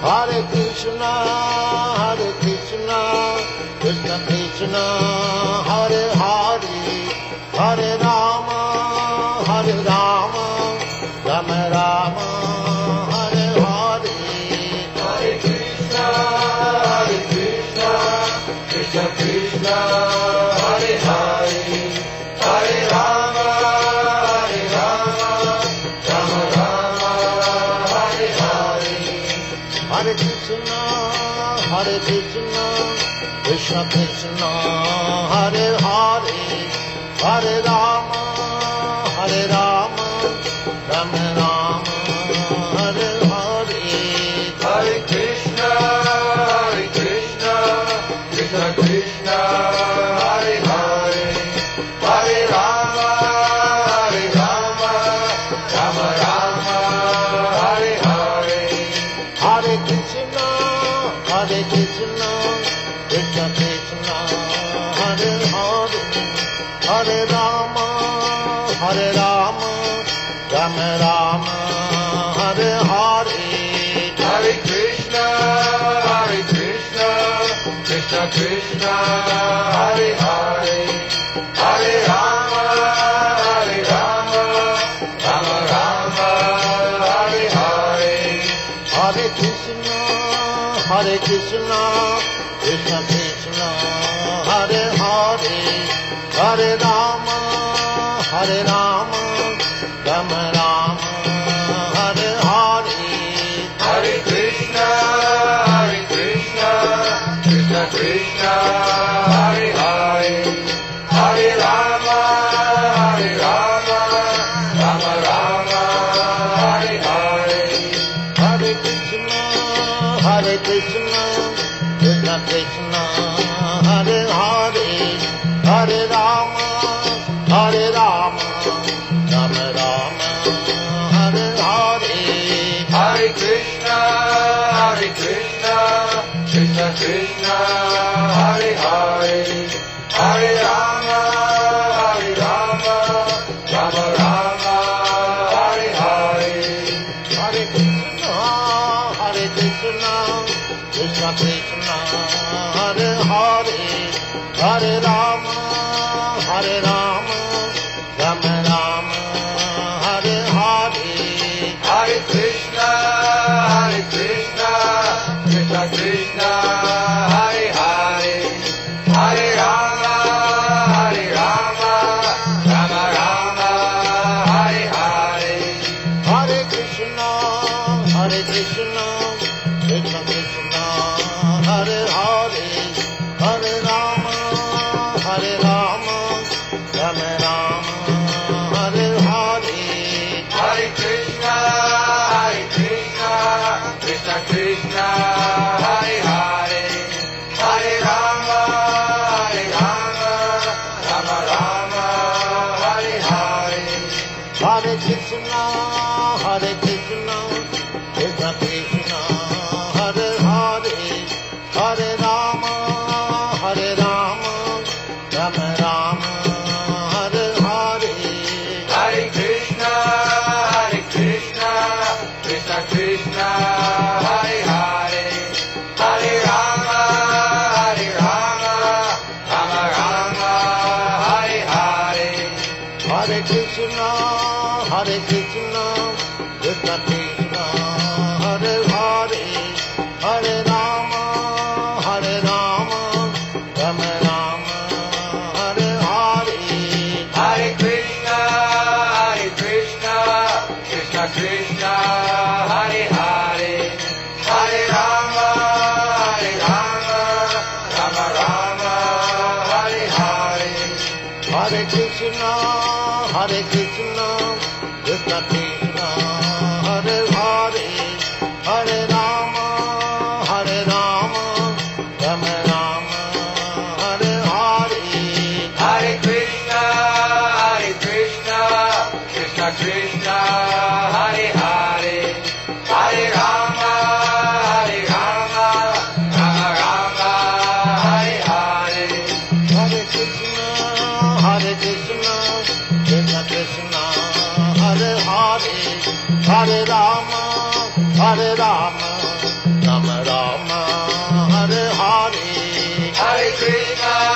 Hare Krishna, Krishna Krishna, Hare Hare, Hare Rama, Rama Rama, Hare Hare. Hare Krishna, Krishna Krishna, Hare Hare, Hare Rama, Rama Rama, Hare Hare. Hare Krishna, Krishna Krishna, Hare Hare, Hare Rama, Rama Rama, Hare Hare. Hare Krishna, Krishna Krishna, Hare Hare, Hare Rama, Rama Rama, Hare Hare. Hare Krishna, Krishna Krishna, Hare Hare, Hare Rama, Rama Rama, Hare Hare. Hare Krishna, Krishna Krishna, Hare Hare, Hare Rama, Rama Rama, Hare Hare. Hare Krishna, Krishna Krishna, Hare Hare, Hare Rama, Rama Rama, Hare Hare. Hare Krishna, Krishna Krishna, Hare Hare, Hare Rama, Rama Rama, Hare Hare. Hare Krishna, Krishna Krishna, Hare Hare, Hare Rama, Rama Rama, Hare Hare. Hare Krishna, Krishna Krishna, Hare Hare, Hare Rama, Rama Rama, Hare Hare. Hare Krishna, Krishna Krishna, Hare Hare, Hare Rama, Rama Rama, Hare Hare. Hare Krishna, Krishna Krishna, Hare Hare, Hare Rama, Rama Rama, Hare Hare. Hare Krishna, Krishna Krishna, Hare Hare, Hare Rama, Rama Rama, Hare Hare. Hare Krishna, Krishna Krishna, Hare Hare, Hare Rama, Rama Rama, Hare Hare. Hare Krishna, Krishna Krishna, Hare Hare, Hare Rama, Rama Rama, Hare Hare. Hare Krishna, Krishna Krishna, Hare Hare, Hare Rama, Rama Rama, Hare Hare. Hare Krishna, Krishna Krishna, Hare Hare, Hare Rama, Rama Rama, Hare Hare. Hare Krishna, Krishna Krishna, Hare Hare, Hare Rama, Rama Rama, Hare Hare. Hare Krishna, Krishna Krishna, Hare Hare, Hare Rama, Rama Rama, Hare Hare. Hare Krishna, Krishna Krishna, Hare Hare, Hare Rama, Rama Rama, Hare Hare. Hare Krishna, Krishna Krishna, Hare Hare, Hare Rama, Rama Rama, Hare Hare, Hare Krishna,